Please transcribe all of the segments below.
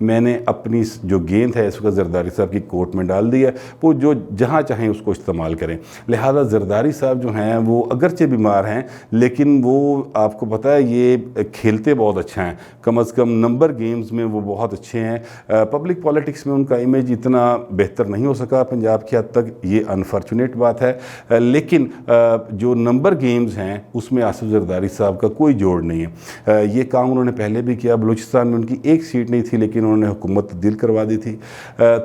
میں نے اپنی جو گیند ہے اس وقت زرداری صاحب کی کورٹ میں ڈال دی ہے، وہ جو جہاں چاہیں اس کو استعمال کریں۔ لہٰذا زرداری صاحب جو ہیں وہ اگرچہ بیمار ہیں لیکن وہ آپ کو پتہ ہے یہ کھیلتے بہت اچھا ہیں، کم از کم نمبر گیمز میں وہ بہت اچھے ہیں۔ پبلک پالیٹکس میں ان کا امیج اتنا بہتر نہیں ہو سکا پنجاب کی حد تک، یہ انفارچونیٹ بات ہے، لیکن جو نمبر گیمز ہیں اس میں آصف زرداری صاحب کا کوئی جوڑ نہیں ہے۔ یہ کام انہوں نے پہلے بھی کیا، بلوچستان میں ان کی ایک سیٹ نہیں تھی لیکن انہوں نے حکومت تبدیل کروا دی تھی۔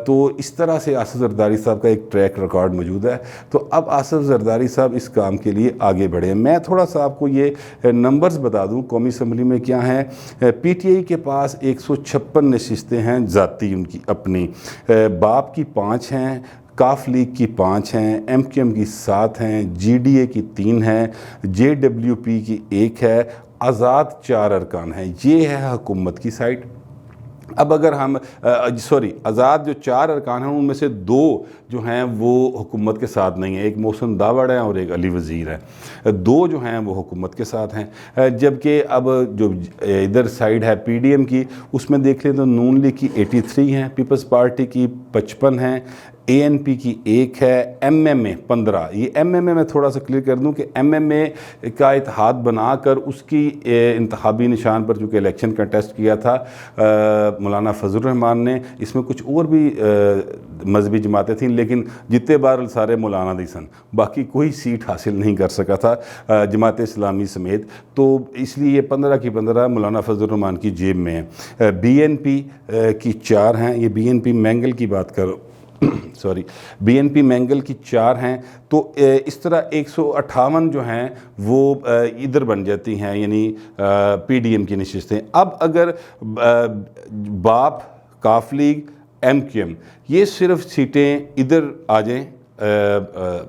تو اس طرح سے آصف زرداری صاحب کا ایک ٹریک ریکارڈ موجود ہے۔ تو اب آصف زرداری صاحب اس کام کے لیے آگے بڑھے۔ میں تھوڑا سا آپ کو یہ نمبرز بتا دوں قومی اسمبلی میں کیا ہیں۔ پی ٹی آئی کے پاس 156 نشستیں ہیں ذاتی ان کی اپنی، باپ کی 5 ہیں، کاف لیگ کی 5 ہیں، ایم کیو ایم کی 7 ہیں، جی ڈی اے کی 3 ہیں، جے ڈبلیو پی کی 1 ہے، آزاد 4 ارکان ہیں۔ یہ ہے حکومت کی سائٹ۔ اب اگر ہم آزاد جو 4 ارکان ہیں ان میں سے 2 جو ہیں وہ حکومت کے ساتھ نہیں ہیں، ایک محسن داوڑ ہے اور ایک علی وزیر ہے، 2 جو ہیں وہ حکومت کے ساتھ ہیں۔ جبکہ اب جو ادھر سائڈ ہے پی ڈی ایم کی اس میں دیکھ لیں تو نون لیگ کی 83 ہیں، پیپلز پارٹی کی 55 ہیں، اے این پی کی 1 ہے، ایم ایم اے 15۔ یہ ایم ایم اے میں تھوڑا سا کلیئر کر دوں کہ ایم ایم اے کا اتحاد بنا کر اس کی انتخابی نشان پر چونکہ الیکشن کنٹیسٹ کیا تھا مولانا فضل الرحمان نے، اس میں کچھ اور بھی مذہبی جماعتیں تھیں لیکن جتنے بار سارے مولانا دی سن، باقی کوئی سیٹ حاصل نہیں کر سکا تھا جماعت اسلامی سمیت، تو اس لیے یہ 15 کی 15 مولانا فضل الرحمان کی جیب میں ہے۔ بی این پی کی 4 ہیں، یہ بی این پی مینگل کی بات کرو بی این پی مینگل کی 4 ہیں، تو اس طرح 158 جو ہیں وہ ادھر بن جاتی ہیں، یعنی پی ڈی ایم کی نشستیں۔ اب اگر باپ، کاف لیگ، ایم کیو ایم یہ صرف سیٹیں ادھر آ جائیں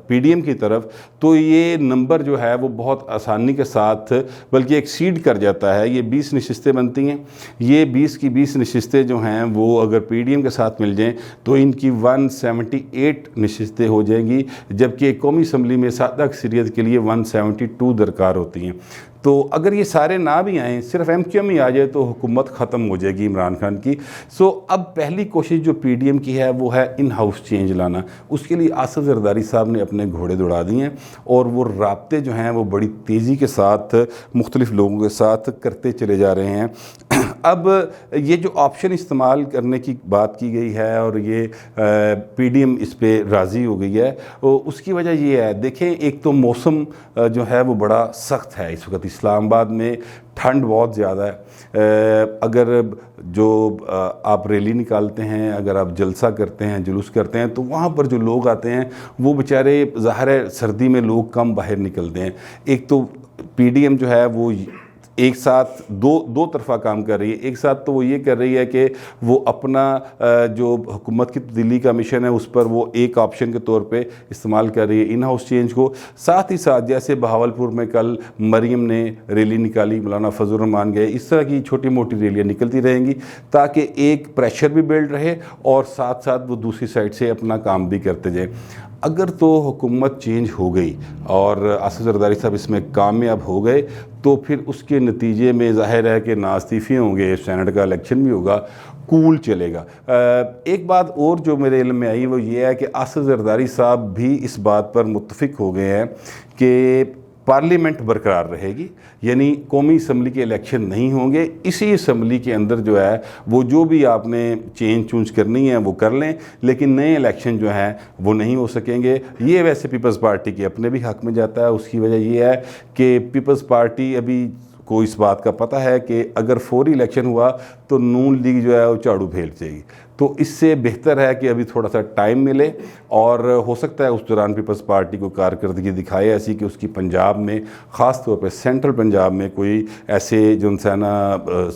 پی ڈی ایم کی طرف تو یہ نمبر جو ہے وہ بہت آسانی کے ساتھ بلکہ ایکسیڈ کر جاتا ہے۔ یہ 20 نشستیں بنتی ہیں، یہ 20 کی 20 نشستیں جو ہیں وہ اگر پی ڈی ایم کے ساتھ مل جائیں تو ان کی 178 نشستیں ہو جائیں گی، جبکہ قومی اسمبلی میں سادہ اکثریت کے لیے 172 درکار ہوتی ہیں۔ تو اگر یہ سارے نہ بھی آئیں، صرف ایم کیو ایم ہی آ جائے تو حکومت ختم ہو جائے گی عمران خان کی۔ اب پہلی کوشش جو پی ڈی ایم کی ہے وہ ہے ان ہاؤس چینج لانا۔ اس کے لیے آصف زرداری صاحب نے اپنے گھوڑے دوڑا دیے ہیں اور وہ رابطے جو ہیں وہ بڑی تیزی کے ساتھ مختلف لوگوں کے ساتھ کرتے چلے جا رہے ہیں۔ اب یہ جو آپشن استعمال کرنے کی بات کی گئی ہے اور یہ پی ڈی ایم اس پہ راضی ہو گئی ہے، اس کی وجہ یہ ہے، دیکھیں ایک تو موسم جو ہے وہ بڑا سخت ہے اس وقت، اسلام آباد میں ٹھنڈ بہت زیادہ ہے۔ اگر جو آپ ریلی نکالتے ہیں، اگر آپ جلسہ کرتے ہیں، جلوس کرتے ہیں تو وہاں پر جو لوگ آتے ہیں وہ بیچارے ظاہر ہے سردی میں لوگ کم باہر نکلتے ہیں۔ ایک تو پی ڈی ایم جو ہے وہ ایک ساتھ دو طرفہ کام کر رہی ہے۔ ایک ساتھ تو وہ یہ کر رہی ہے کہ وہ اپنا جو حکومت کی تبدیلی کا مشن ہے اس پر وہ ایک آپشن کے طور پہ استعمال کر رہی ہے ان ہاؤس چینج کو، ساتھ ہی ساتھ جیسے بہاولپور میں کل مریم نے ریلی نکالی، مولانا فضل الرحمان گئے، اس طرح کی چھوٹی موٹی ریلیاں نکلتی رہیں گی تاکہ ایک پریشر بھی بلڈ رہے اور ساتھ ساتھ وہ دوسری سائڈ سے اپنا کام بھی کرتے جائیں۔ اگر تو حکومت چینج ہو گئی اور آصف زرداری صاحب اس میں کامیاب ہو گئے تو پھر اس کے نتیجے میں ظاہر ہے کہ نااستیفے ہوں گے، سینٹ کا الیکشن بھی ہوگا، کول چلے گا۔ ایک بات اور جو میرے علم میں آئی وہ یہ ہے کہ آصف زرداری صاحب بھی اس بات پر متفق ہو گئے ہیں کہ پارلیمنٹ برقرار رہے گی، یعنی قومی اسمبلی کے الیکشن نہیں ہوں گے، اسی اسمبلی کے اندر جو ہے وہ جو بھی آپ نے چونج کرنی ہے وہ کر لیں، لیکن نئے الیکشن جو ہیں وہ نہیں ہو سکیں گے۔ یہ ویسے پیپلز پارٹی کے اپنے بھی حق میں جاتا ہے، اس کی وجہ یہ ہے کہ پیپلز پارٹی ابھی کو اس بات کا پتہ ہے کہ اگر فوری الیکشن ہوا تو نون لیگ جو ہے وہ جھاڑو پھیل جائے گی، تو اس سے بہتر ہے کہ ابھی تھوڑا سا ٹائم ملے اور ہو سکتا ہے اس دوران پیپلز پارٹی کو کارکردگی دکھائے ایسی کہ اس کی پنجاب میں خاص طور پہ سینٹرل پنجاب میں کوئی ایسے جو انسانہ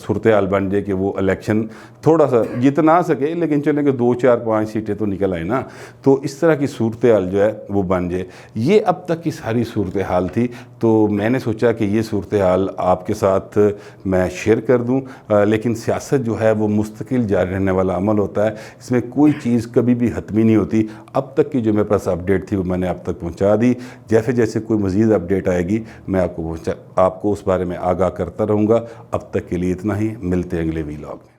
صورتحال بن جائے کہ وہ الیکشن تھوڑا سا جیت نہ سکے لیکن چلیں کہ 2 4 5 سیٹیں تو نکل آئیں نا، تو اس طرح کی صورتحال جو ہے وہ بن جائے۔ یہ اب تک کی ساری صورتحال تھی، تو میں نے سوچا کہ یہ صورتحال آپ کے ساتھ میں شیئر کر دوں، لیکن سیاست جو ہے وہ مستقل جاری رہنے والا عمل ہوتا ہے، اس میں کوئی چیز کبھی بھی حتمی نہیں ہوتی۔ اب تک کی جو میرے پاس اپڈیٹ تھی وہ میں نے آپ تک پہنچا دی، جیسے جیسے کوئی مزید اپڈیٹ آئے گی میں آپ کو اس بارے میں آگاہ کرتا رہوں گا۔ اب تک کے لیے اتنا ہی، ملتے ہیں اگلے ویلاگ میں۔